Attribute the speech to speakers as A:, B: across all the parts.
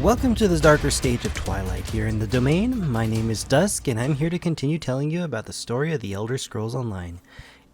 A: Welcome to the darker stage of Twilight here in the domain. My name is Dusk, and I'm here to continue telling you about the story of the Elder Scrolls Online.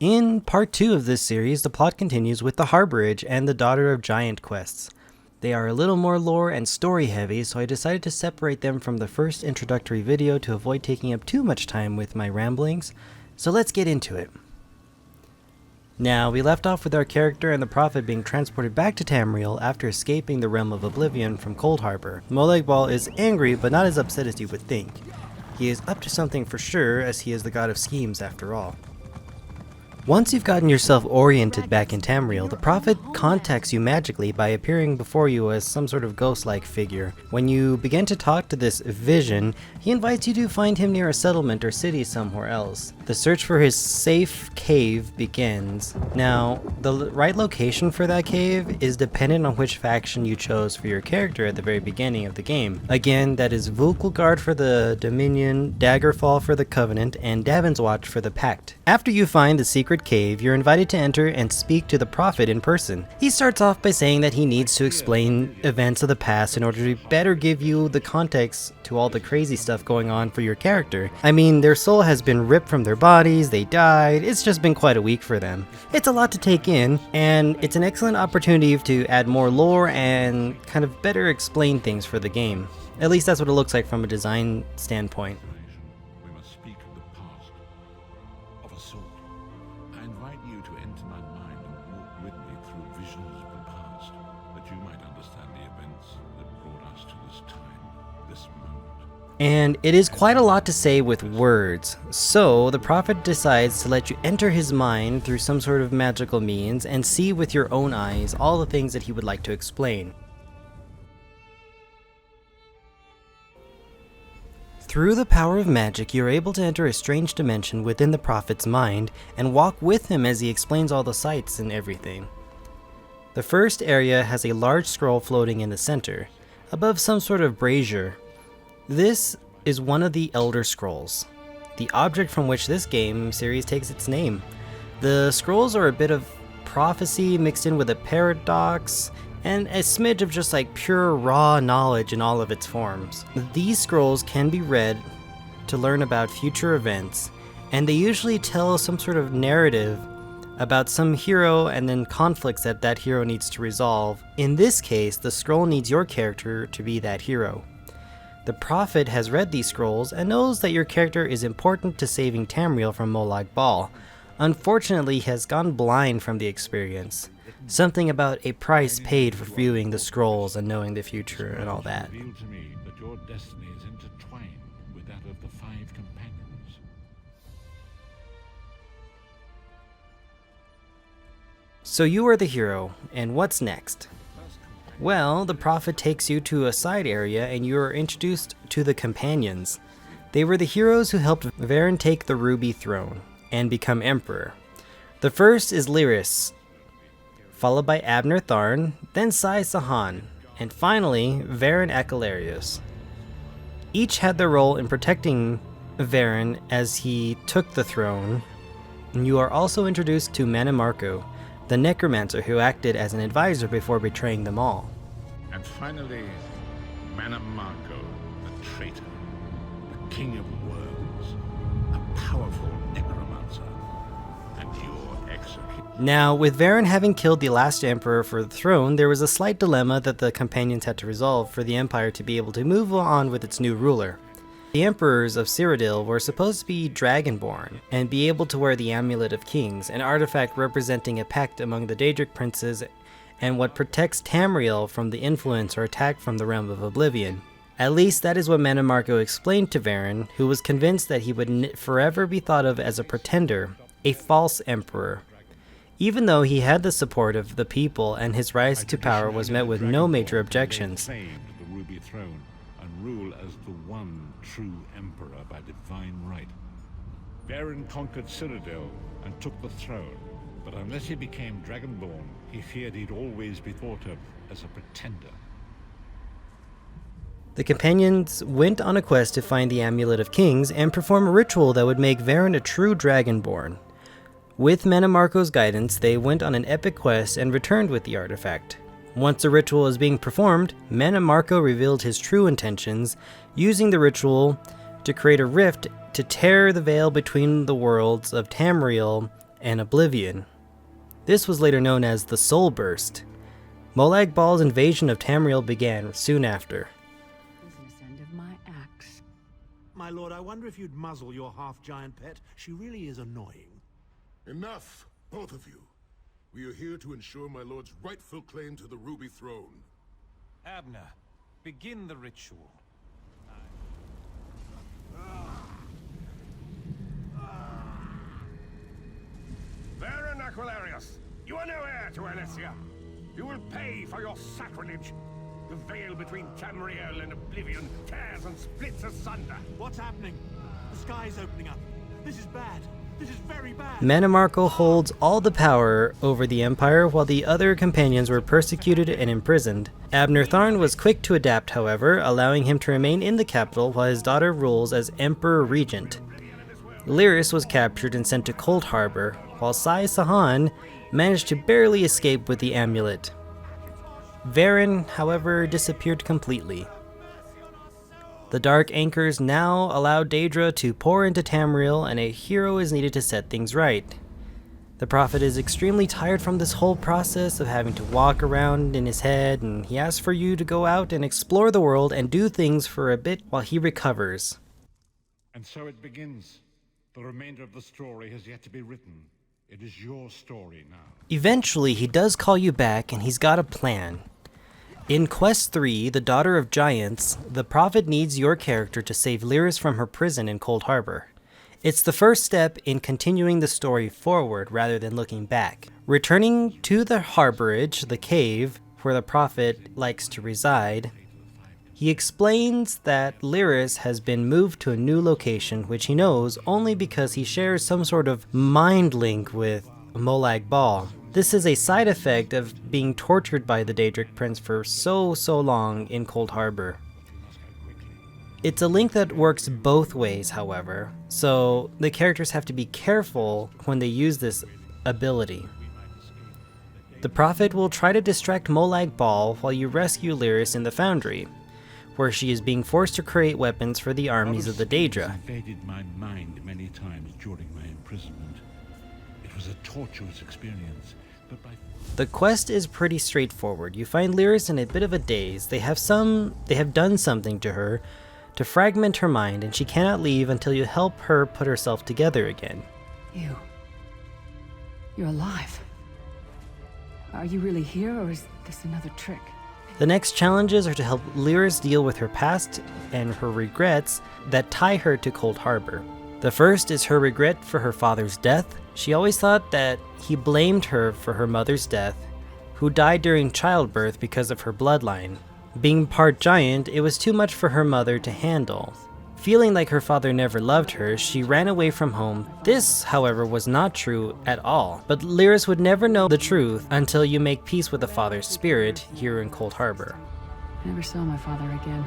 A: In part 2 of this series, the plot continues with the Harborage and the Daughter of Giant quests. They are a little more lore and story heavy, so I decided to separate them from the first introductory video to avoid taking up too much time with my ramblings. So let's get into it. Now, we left off with our character and the Prophet being transported back to Tamriel after escaping the realm of oblivion from Cold Harbor. Molag Bal is angry, but not as upset as you would think. He is up to something for sure, as he is the god of schemes after all. Once you've gotten yourself oriented back in Tamriel, the Prophet contacts you magically by appearing before you as some sort of ghost-like figure. When you begin to talk to this vision, he invites you to find him near a settlement or city somewhere else. The search for his safe cave begins. Now, the right location for that cave is dependent on which faction you chose for your character at the very beginning of the game. Again, that is Vulkulgard for the Dominion, Daggerfall for the Covenant, and Davin's Watch for the Pact. After you find the secret cave, you're invited to enter and speak to the Prophet in person. He starts off by saying that he needs to explain events of the past in order to better give you the context to all the crazy stuff going on for your character. I mean, their soul has been ripped from their bodies, they died, it's just been quite a week for them. It's a lot to take in, and it's an excellent opportunity to add more lore and kind of better explain things for the game. At least that's what it looks like from a design standpoint.
B: We must speak of the past, of a sort. I invite you to enter my mind and walk with me through visions of the past, that you might understand the events that brought us to this time, this moment.
A: And it is quite a lot to say with words, so the Prophet decides to let you enter his mind through some sort of magical means and see with your own eyes all the things that he would like to explain. Through the power of magic, you're able to enter a strange dimension within the Prophet's mind and walk with him as he explains all the sights and everything. The first area has a large scroll floating in the center, above some sort of brazier. This is one of the Elder Scrolls, the object from which this game series takes its name. The scrolls are a bit of prophecy mixed in with a paradox, and a smidge of just like pure raw knowledge in all of its forms. These scrolls can be read to learn about future events, and they usually tell some sort of narrative about some hero and then conflicts that that hero needs to resolve. In this case, the scroll needs your character to be that hero. The Prophet has read these scrolls and knows that your character is important to saving Tamriel from Molag Bal. Unfortunately, he has gone blind from the experience. Something about a price paid for viewing the scrolls and knowing the future and all that.
B: Revealed to me that your destiny is intertwined with that of the five companions.
A: So you are the hero, and what's next? Well, the Prophet takes you to a side area and you are introduced to the companions. They were the heroes who helped Varen take the Ruby Throne and become Emperor. The first is Liris, followed by Abner Tharn, then Sai Sahan, and finally Varen Acalarius. Each had their role in protecting Varen as he took the throne, and you are also introduced to Manimarco, the necromancer who acted as an advisor before betraying them all.
B: And finally, Manimarco, the traitor, the king of worms, a powerful necromancer, and your executioner.
A: Now, with Varen having killed the last emperor for the throne, there was a slight dilemma that the companions had to resolve for the empire to be able to move on with its new ruler. The emperors of Cyrodiil were supposed to be dragonborn and be able to wear the Amulet of Kings, an artifact representing a pact among the Daedric princes and what protects Tamriel from the influence or attack from the realm of oblivion. At least that is what Manimarco explained to Varen, who was convinced that he would forever be thought of as a pretender, a false emperor. Even though he had the support of the people and his rise to power was met with no major objections.
B: Claim to the Ruby Throne and rule as the one true emperor by divine right. Varen conquered Cyrodiil and took the throne, but unless he became dragonborn, he feared he'd always be thought of as a pretender.
A: The companions went on a quest to find the Amulet of Kings and perform a ritual that would make Varen a true dragonborn. With Manimarco's guidance, they went on an epic quest and returned with the artifact. Once the ritual was being performed, Mannimarco revealed his true intentions, using the ritual to create a rift to tear the veil between the worlds of Tamriel and Oblivion. This was later known as the Soul Burst. Molag Bal's invasion of Tamriel began soon after.
C: Business end of my axe.
D: My lord, I wonder if you'd muzzle your half-giant pet. She really is annoying.
E: Enough, both of you. We are here to ensure my lord's rightful claim to the Ruby Throne.
F: Abner, begin the ritual.
G: Baron Aquilarius, you are no heir to Elysia. You will pay for your sacrilege. The veil between Tamriel and Oblivion tears and splits asunder.
D: What's happening? The sky's opening up. This is bad. This is very bad.
A: Mannimarco holds all the power over the Empire while the other companions were persecuted and imprisoned. Abner Tharn was quick to adapt, however, allowing him to remain in the capital while his daughter rules as Emperor Regent. Liris was captured and sent to Cold Harbor, while Sai Sahan managed to barely escape with the amulet. Varen, however, disappeared completely. The Dark Anchors now allow Daedra to pour into Tamriel, and a hero is needed to set things right. The Prophet is extremely tired from this whole process of having to walk around in his head, and he asks for you to go out and explore the world and do things for a bit while he recovers.
B: And so it begins. The remainder of the story has yet to be written. It is your story now.
A: Eventually, he does call you back, and he's got a plan. In Quest 3, The Daughter of Giants, the Prophet needs your character to save Liris from her prison in Cold Harbor. It's the first step in continuing the story forward rather than looking back. Returning to the Harborage, the cave, where the Prophet likes to reside, he explains that Liris has been moved to a new location, which he knows only because he shares some sort of mind link with Molag Bal. This is a side effect of being tortured by the Daedric Prince for so long in Cold Harbor. It's a link that works both ways, however, so the characters have to be careful when they use this ability. The Prophet will try to distract Molag Bal while you rescue Liris in the Foundry, where she is being forced to create weapons for the armies of the Daedra.
B: Invaded my mind many times during my imprisonment. It was a torturous experience, but by
A: The quest is pretty straightforward. You find Liris in a bit of a daze. They have done something to her to fragment her mind, and she cannot leave until you help her put herself together again.
C: You're alive. Are you really here, or is this another trick?
A: The next challenges are to help Liris deal with her past and her regrets that tie her to Cold Harbor. The first is her regret for her father's death. She always thought that he blamed her for her mother's death, who died during childbirth because of her bloodline. Being part giant, it was too much for her mother to handle. Feeling like her father never loved her, she ran away from home. This, however, was not true at all. But Liris would never know the truth until you make peace with the father's spirit here in Cold Harbor.
C: I never saw my father again.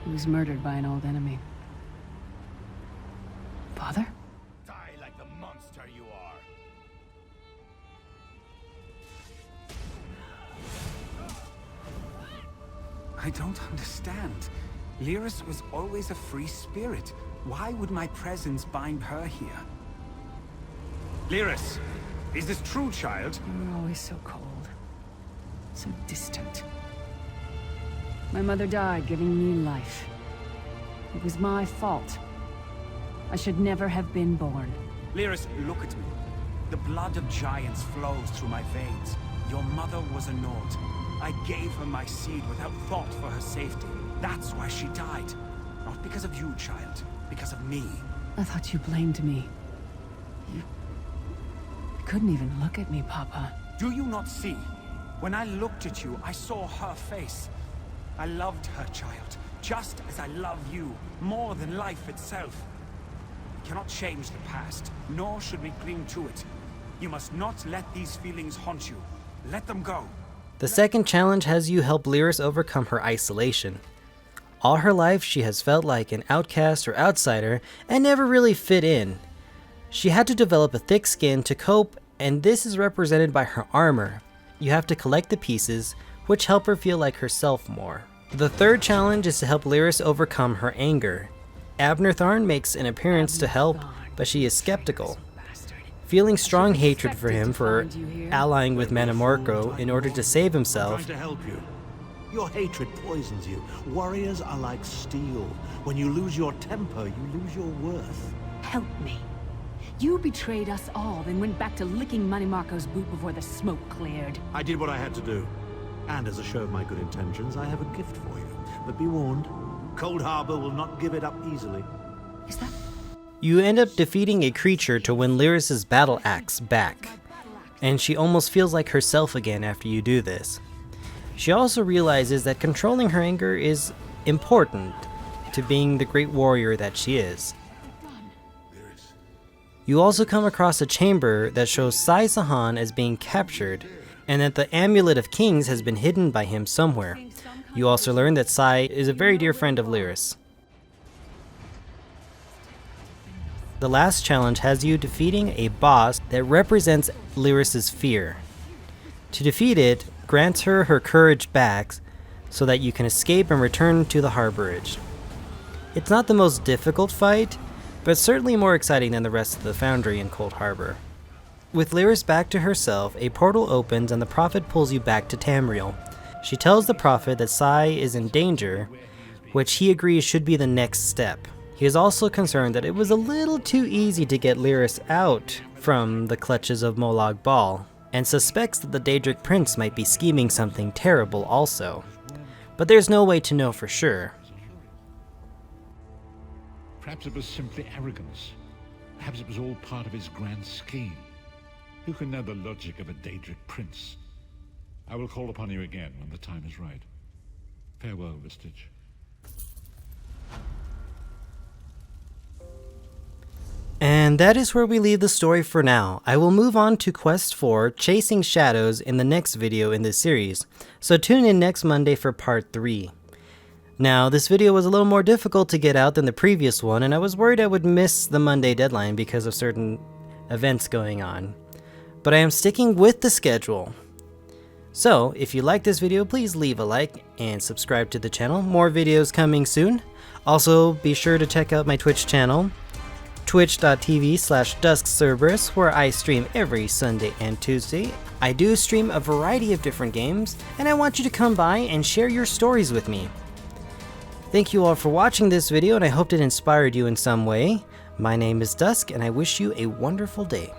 C: He was murdered by an old enemy. Father?
G: Die like the monster you are.
F: I don't understand. Liris was always a free spirit. Why would my presence bind her here? Liris, is this true, child?
C: You were always so cold. So distant. My mother died giving me life. It was my fault. I should never have been born.
F: Liris, look at me. The blood of giants flows through my veins. Your mother was a Nord. I gave her my seed without thought for her safety. That's why she died. Not because of you, child. Because of me.
C: I thought you blamed me. You couldn't even look at me, Papa.
F: Do you not see? When I looked at you, I saw her face. I loved her, child. Just as I love you. More than life itself. We cannot change the past, nor should we cling to it. You must not let these feelings haunt you. Let them go.
A: The second challenge has you help Liris overcome her isolation. All her life, she has felt like an outcast or outsider and never really fit in. She had to develop a thick skin to cope, and this is represented by her armor. you have to collect the pieces, which help her feel like herself more. The third challenge is to help Liris overcome her anger. Abner Tharn makes an appearance to help, but she is skeptical. Feeling strong hatred for him for allying with Manamorco in order to save
D: I'm
A: himself,
D: trying to help you. Your hatred poisons you. Warriors are like steel. When you lose your temper, you lose your worth.
C: Help me. You betrayed us all, then went back to licking Manamorco's boot before the smoke cleared.
D: I did what I had to do. And as a show of my good intentions, I have a gift for you. But be warned, Cold Harbor will not give it up easily.
C: Is that...
A: you end up defeating a creature to win Liris' battle axe back, and she almost feels like herself again after you do this. She also realizes that controlling her anger is important to being the great warrior that she is. You also come across a chamber that shows Sai Sahan as being captured, and that the Amulet of Kings has been hidden by him somewhere. You also learn that Sai is a very dear friend of Liris. The last challenge has you defeating a boss that represents Liris' fear. To defeat it grants her her courage back so that you can escape and return to the Harborage. It's not the most difficult fight, but certainly more exciting than the rest of the Foundry in Cold Harbor. With Liris back to herself, a portal opens and the Prophet pulls you back to Tamriel. She tells the Prophet that Sai is in danger, which he agrees should be the next step. He is also concerned that it was a little too easy to get Liris out from the clutches of Molag Bal, and suspects that the Daedric Prince might be scheming something terrible also. But there's no way to know for sure.
B: Perhaps it was simply arrogance. Perhaps it was all part of his grand scheme. Who can know the logic of a Daedric Prince? I will call upon you again when the time is right. Farewell, Vistage.
A: And that is where we leave the story for now. I will move on to Quest 4, Chasing Shadows, in the next video in this series, so tune in next Monday for part 3. Now, this video was a little more difficult to get out than the previous one, and I was worried I would miss the Monday deadline because of certain events going on. But I am sticking with the schedule. So, if you like this video, please leave a like and subscribe to the channel. More videos coming soon. Also, be sure to check out my Twitch channel, twitch.tv/Dusk Cerberus, where I stream every Sunday and Tuesday. I do stream a variety of different games, and I want you to come by and share your stories with me. Thank you all for watching this video, and I hope it inspired you in some way. My name is Dusk, and I wish you a wonderful day.